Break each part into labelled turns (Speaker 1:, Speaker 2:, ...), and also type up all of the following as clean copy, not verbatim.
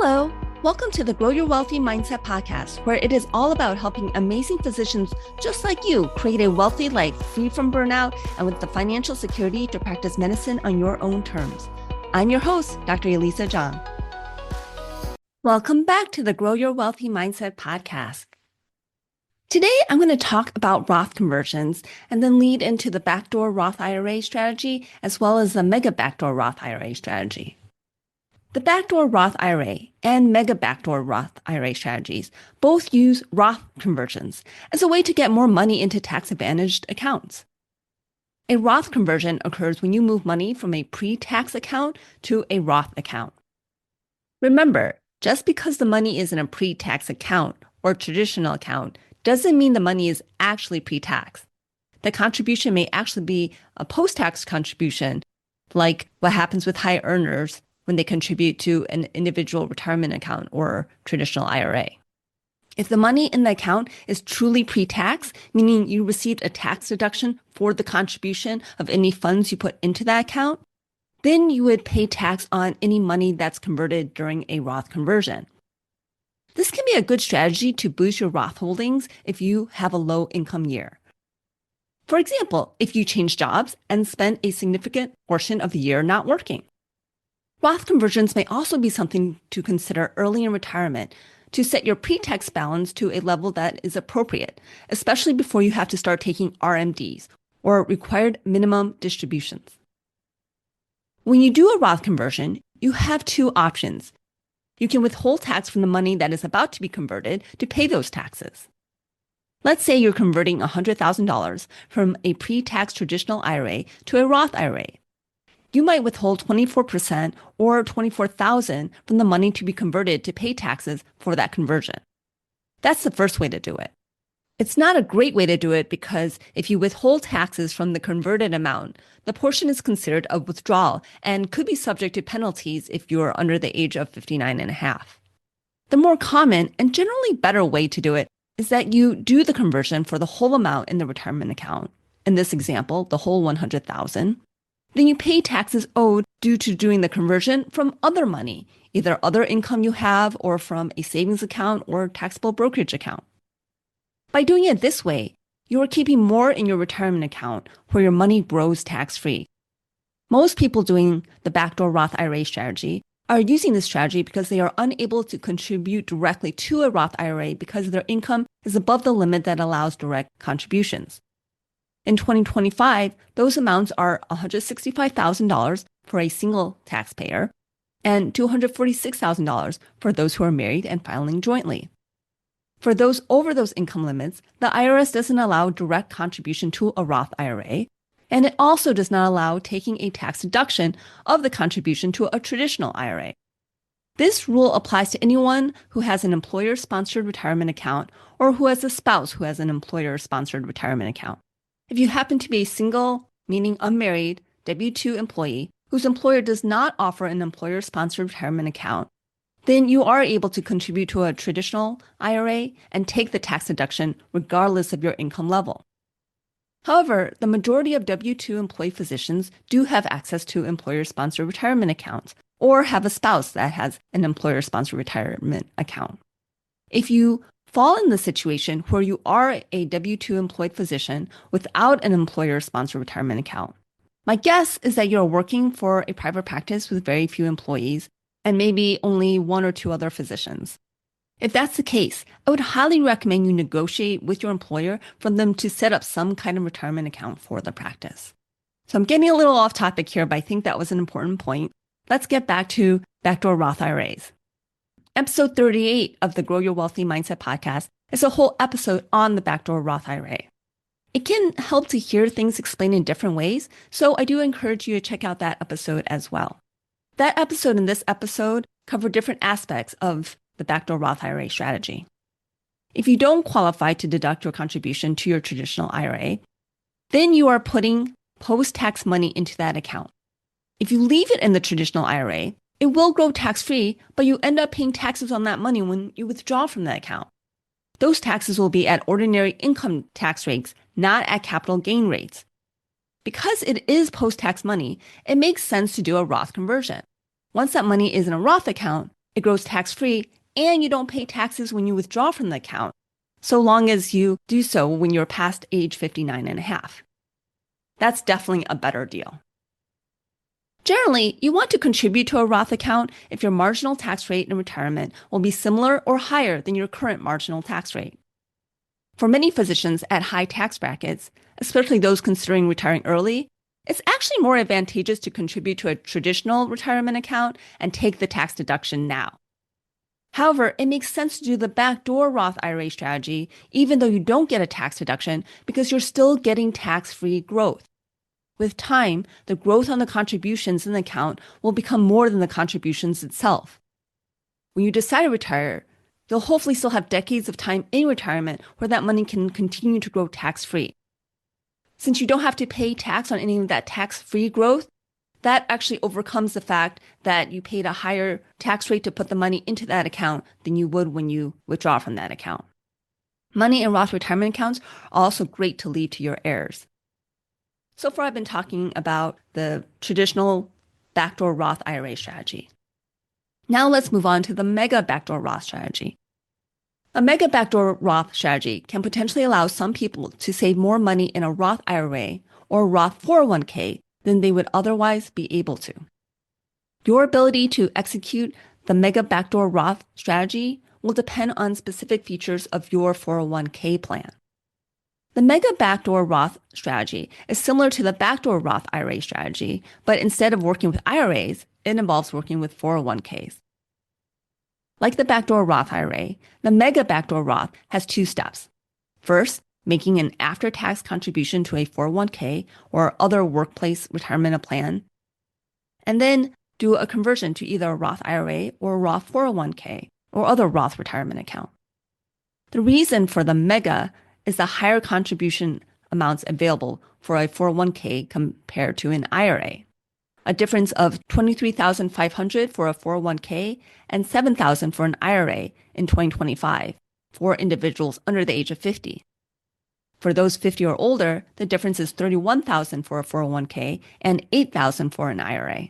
Speaker 1: Hello, welcome to the Grow Your Wealthy Mindset podcast, where it is all about helping amazing physicians just like you create a wealthy life free from burnout and with the financial security to practice medicine on your own terms. I'm your host, Dr. Elisa Zhang. Welcome back to the Grow Your Wealthy Mindset podcast. Today, I'm going to talk about Roth conversions and then lead into the Backdoor Roth IRA strategy, as well as the Mega Backdoor Roth IRA strategy. The Backdoor Roth IRA and Mega Backdoor Roth IRA strategies both use Roth conversions as a way to get more money into tax-advantaged accounts. A Roth conversion occurs when you move money from a pre-tax account to a Roth account. Remember, just because the money is in a pre-tax account or traditional account doesn't mean the money is actually pre-tax. The contribution may actually be a post-tax contribution, like what happens with high earners when they contribute to an individual retirement account or traditional IRA. If the money in the account is truly pre-tax, meaning you received a tax deduction for the contribution of any funds you put into that account, then you would pay tax on any money that's converted during a Roth conversion. This can be a good strategy to boost your Roth holdings if you have a low income year. For example, if you change jobs and spend a significant portion of the year not working. Roth conversions may also be something to consider early in retirement to set your pre-tax balance to a level that is appropriate, especially before you have to start taking RMDs, or required minimum distributions. When you do a Roth conversion, you have two options. You can withhold tax from the money that is about to be converted to pay those taxes. Let's say you're converting $100,000 from a pre-tax traditional IRA to a Roth IRA. You might withhold 24% or $24,000 from the money to be converted to pay taxes for that conversion. That's the first way to do it. It's not a great way to do it because if you withhold taxes from the converted amount, the portion is considered a withdrawal and could be subject to penalties if you are under the age of 59 and a half. The more common and generally better way to do it is that you do the conversion for the whole amount in the retirement account. In this example, the whole $100,000. Then you pay taxes owed due to doing the conversion from other money, either other income you have or from a savings account or taxable brokerage account. By doing it this way, you are keeping more in your retirement account where your money grows tax-free. Most people doing the Backdoor Roth IRA strategy are using this strategy because they are unable to contribute directly to a Roth IRA because their income is above the limit that allows direct contributions. In 2025, those amounts are $165,000 for a single taxpayer and $246,000 for those who are married and filing jointly. For those over those income limits, the IRS doesn't allow direct contribution to a Roth IRA, and it also does not allow taking a tax deduction of the contribution to a traditional IRA. This rule applies to anyone who has an employer-sponsored retirement account or who has a spouse who has an employer-sponsored retirement account. If you happen to be a single, meaning unmarried, W-2 employee whose employer does not offer an employer-sponsored retirement account, then you are able to contribute to a traditional IRA and take the tax deduction regardless of your income level. However, the majority of W-2 employee physicians do have access to employer-sponsored retirement accounts or have a spouse that has an employer-sponsored retirement account. If you fall in the situation where you are a W-2 employed physician without an employer-sponsored retirement account, my guess is that you're working for a private practice with very few employees and maybe only one or two other physicians. If that's the case, I would highly recommend you negotiate with your employer for them to set up some kind of retirement account for the practice. So I'm getting a little off topic here, but I think that was an important point. Let's get back to Backdoor Roth IRAs. Episode 38 of the Grow Your Wealthy Mindset podcast is a whole episode on the Backdoor Roth IRA. It can help to hear things explained in different ways, so I do encourage you to check out that episode as well. That episode and this episode cover different aspects of the Backdoor Roth IRA strategy. If you don't qualify to deduct your contribution to your traditional IRA, then you are putting post-tax money into that account. If you leave it in the traditional IRA, it will grow tax-free, but you end up paying taxes on that money when you withdraw from that account. Those taxes will be at ordinary income tax rates, not at capital gain rates. Because it is post-tax money, it makes sense to do a Roth conversion. Once that money is in a Roth account, It grows tax-free, and you don't pay taxes when you withdraw from the account, so long as you do so when you're past age 59 and a half. That's definitely a better deal. Generally, you want to contribute to a Roth account if your marginal tax rate in retirement will be similar or higher than your current marginal tax rate. For many physicians at high tax brackets, especially those considering retiring early, it's actually more advantageous to contribute to a traditional retirement account and take the tax deduction now. However, it makes sense to do the backdoor Roth IRA strategy even though you don't get a tax deduction because you're still getting tax-free growth. With time, the growth on the contributions in the account will become more than the contributions itself. When you decide to retire, you'll hopefully still have decades of time in retirement where that money can continue to grow tax-free. Since you don't have to pay tax on any of that tax-free growth, that actually overcomes the fact that you paid a higher tax rate to put the money into that account than you would when you withdraw from that account. Money in Roth retirement accounts are also great to leave to your heirs. So far, I've been talking about the traditional backdoor Roth IRA strategy. Now let's move on to the Mega Backdoor Roth strategy. A Mega Backdoor Roth strategy can potentially allow some people to save more money in a Roth IRA or Roth 401k than they would otherwise be able to. Your ability to execute the Mega Backdoor Roth strategy will depend on specific features of your 401k plan. The Mega Backdoor Roth strategy is similar to the Backdoor Roth IRA strategy, but instead of working with IRAs, it involves working with 401ks. Like the Backdoor Roth IRA, the Mega Backdoor Roth has two steps. First, making an after-tax contribution to a 401k or other workplace retirement plan, and then do a conversion to either a Roth IRA or a Roth 401k or other Roth retirement account. The reason for the Mega is the higher contribution amounts available for a 401k compared to an IRA. A difference of $23,500 for a 401k and $7,000 for an IRA in 2025 for individuals under the age of 50. For those 50 or older, the difference is $31,000 for a 401k and $8,000 for an IRA.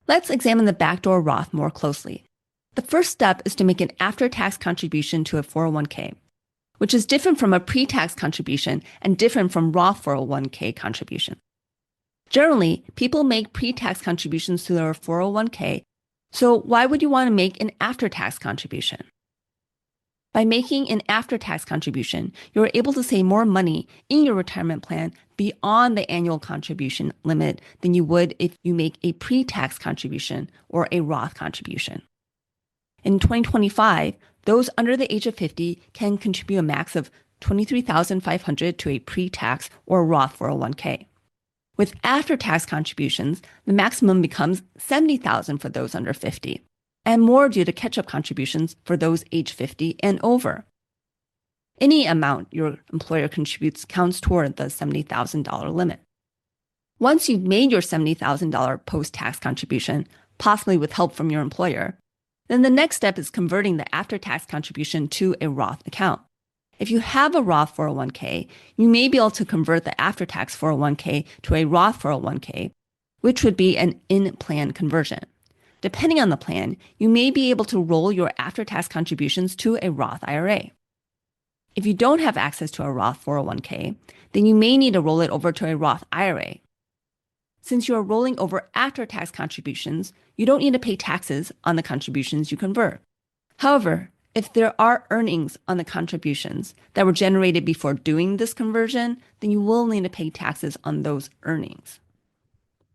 Speaker 1: Let's examine the Backdoor Roth more closely. The first step is to make an after-tax contribution to a 401k, which is different from a pre-tax contribution and different from Roth 401k contribution. Generally, people make pre-tax contributions to their 401k, so why would you want to make an after-tax contribution? By making an after-tax contribution, you're able to save more money in your retirement plan beyond the annual contribution limit than you would if you make a pre-tax contribution or a Roth contribution. In 2025, those under the age of 50 can contribute a max of $23,500 to a pre-tax or Roth 401k. With after-tax contributions, the maximum becomes $70,000 for those under 50, and more due to catch-up contributions for those age 50 and over. Any amount your employer contributes counts toward the $70,000 limit. Once you've made your $70,000 post-tax contribution, possibly with help from your employer, then the next step is converting the after-tax contribution to a Roth account. If you have a Roth 401k, you may be able to convert the after-tax 401k to a Roth 401k, which would be an in-plan conversion. Depending on the plan, you may be able to roll your after-tax contributions to a Roth IRA. If you don't have access to a Roth 401k, then you may need to roll it over to a Roth IRA. Since you are rolling over after-tax contributions, you don't need to pay taxes on the contributions you convert. However, if there are earnings on the contributions that were generated before doing this conversion, then you will need to pay taxes on those earnings.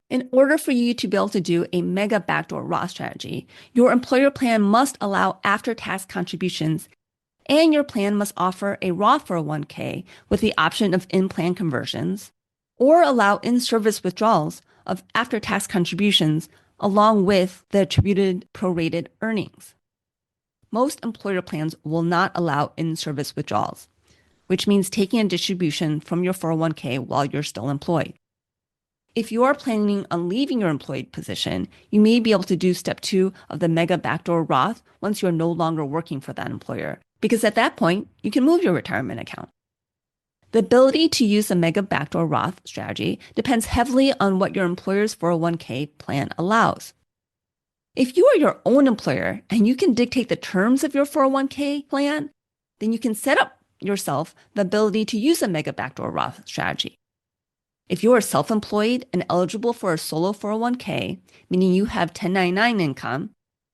Speaker 1: In order for you to be able to do a Mega Backdoor Roth strategy, your employer plan must allow after-tax contributions, and your plan must offer a Roth 401k with the option of in-plan conversions, or allow in-service withdrawals of after-tax contributions along with the attributed prorated earnings. Most employer plans will not allow in-service withdrawals, which means taking a distribution from your 401k while you're still employed. If you are planning on leaving your employed position, you may be able to do step 2 of the Mega Backdoor Roth once you're no longer working for that employer, because at that point, you can move your retirement account. The ability to use the Mega Backdoor Roth strategy depends heavily on what your employer's 401k plan allows. If you are your own employer and you can dictate the terms of your 401k plan, then you can set up yourself the ability to use a Mega Backdoor Roth strategy. If you are self-employed and eligible for a solo 401k, meaning you have 1099 income,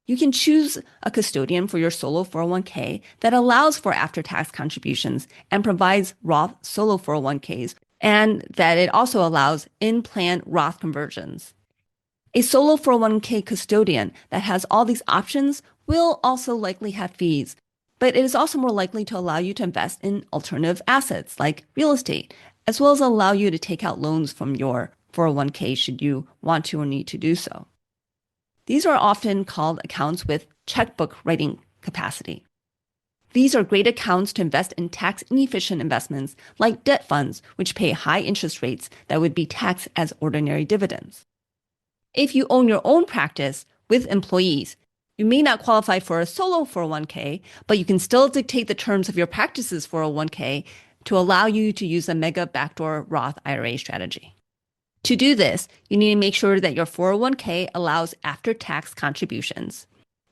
Speaker 1: you can choose a custodian for your solo 401k that allows for after-tax contributions and provides Roth solo 401ks, and that it also allows in-plan Roth conversions. A solo 401k custodian that has all these options will also likely have fees, but it is also more likely to allow you to invest in alternative assets like real estate, as well as allow you to take out loans from your 401k should you want to or need to do so. These are often called accounts with checkbook writing capacity. These are great accounts to invest in tax-inefficient investments like debt funds, which pay high interest rates that would be taxed as ordinary dividends. If you own your own practice with employees, you may not qualify for a solo 401k, but you can still dictate the terms of your practice's 401k to allow you to use a Mega Backdoor Roth IRA strategy. To do this, you need to make sure that your 401k allows after-tax contributions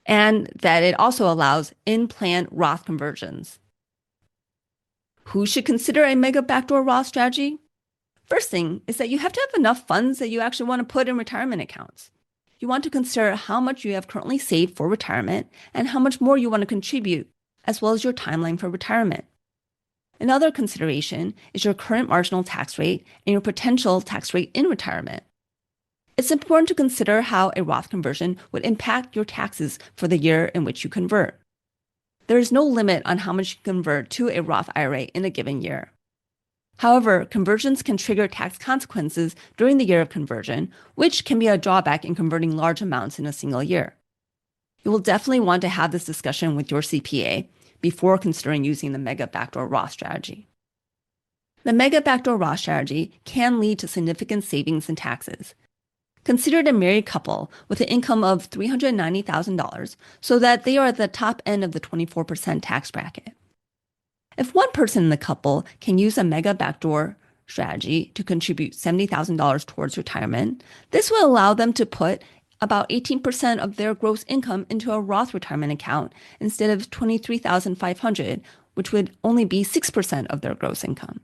Speaker 1: and that it also allows in-plan Roth conversions. Who should consider a Mega Backdoor Roth strategy? First thing is that you have to have enough funds that you actually want to put in retirement accounts. You want to consider how much you have currently saved for retirement and how much more you want to contribute, as well as your timeline for retirement. Another consideration is your current marginal tax rate and your potential tax rate in retirement. It's important to consider how a Roth conversion would impact your taxes for the year in which you convert. There is no limit on how much you convert to a Roth IRA in a given year. However, conversions can trigger tax consequences during the year of conversion, which can be a drawback in converting large amounts in a single year. You will definitely want to have this discussion with your CPA before considering using the Mega Backdoor Roth strategy. The Mega Backdoor Roth strategy can lead to significant savings in taxes. Consider a married couple with an income of $390,000 so that they are at the top end of the 24% tax bracket. If one person in the couple can use a Mega Backdoor strategy to contribute $70,000 towards retirement, this will allow them to put about 18% of their gross income into a Roth retirement account instead of $23,500, which would only be 6% of their gross income.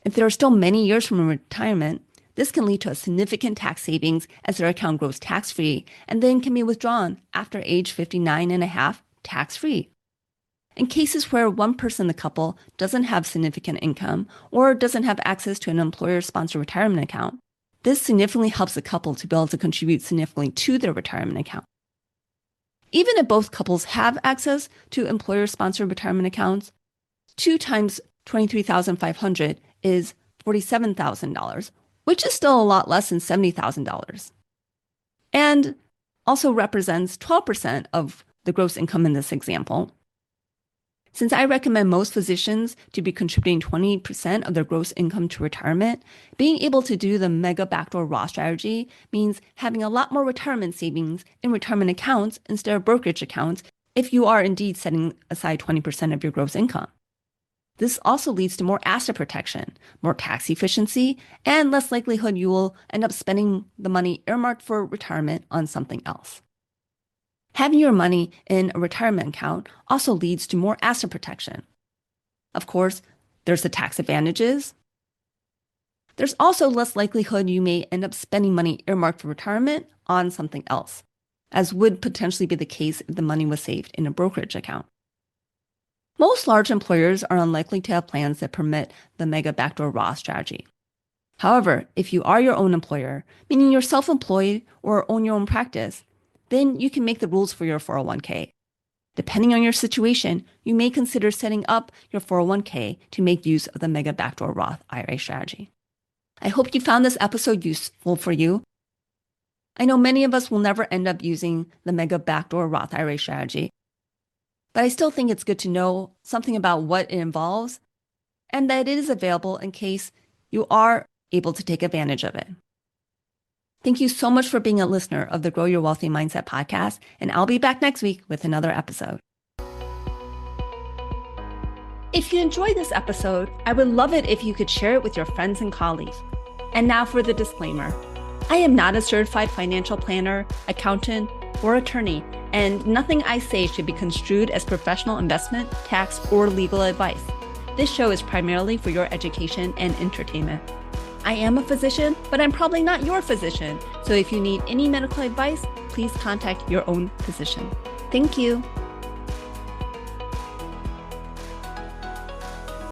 Speaker 1: If there are still many years from retirement, this can lead to a significant tax savings as their account grows tax-free and then can be withdrawn after age 59 and a half tax-free. In cases where one person in the couple doesn't have significant income or doesn't have access to an employer-sponsored retirement account, this significantly helps the couple to be able to contribute significantly to their retirement account. Even if both couples have access to employer-sponsored retirement accounts, 2 times $23,500 is $47,000, which is still a lot less than $70,000, and also represents 12% of the gross income in this example. Since I recommend most physicians to be contributing 20% of their gross income to retirement, being able to do the Mega Backdoor Roth strategy means having a lot more retirement savings in retirement accounts instead of brokerage accounts if you are indeed setting aside 20% of your gross income. This also leads to more asset protection, more tax efficiency, and less likelihood you will end up spending the money earmarked for retirement on something else. Having your money in a retirement account also leads to more asset protection. Of course, there's the tax advantages. There's also less likelihood you may end up spending money earmarked for retirement on something else, as would potentially be the case if the money was saved in a brokerage account. Most large employers are unlikely to have plans that permit the Mega Backdoor Roth strategy. However, if you are your own employer, meaning you're self-employed or own your own practice, then you can make the rules for your 401k. Depending on your situation, you may consider setting up your 401k to make use of the Mega Backdoor Roth IRA strategy. I hope you found this episode useful for you. I know many of us will never end up using the Mega Backdoor Roth IRA strategy, but I still think it's good to know something about what it involves and that it is available in case you are able to take advantage of it. Thank you so much for being a listener of the Grow Your Wealthy Mindset podcast, and I'll be back next week with another episode. If you enjoyed this episode, I would love it if you could share it with your friends and colleagues. And now for the disclaimer. I am not a certified financial planner, accountant, or attorney, and nothing I say should be construed as professional investment, tax, or legal advice. This show is primarily for your education and entertainment. I am a physician, but I'm probably not your physician. So if you need any medical advice, please contact your own physician. Thank you.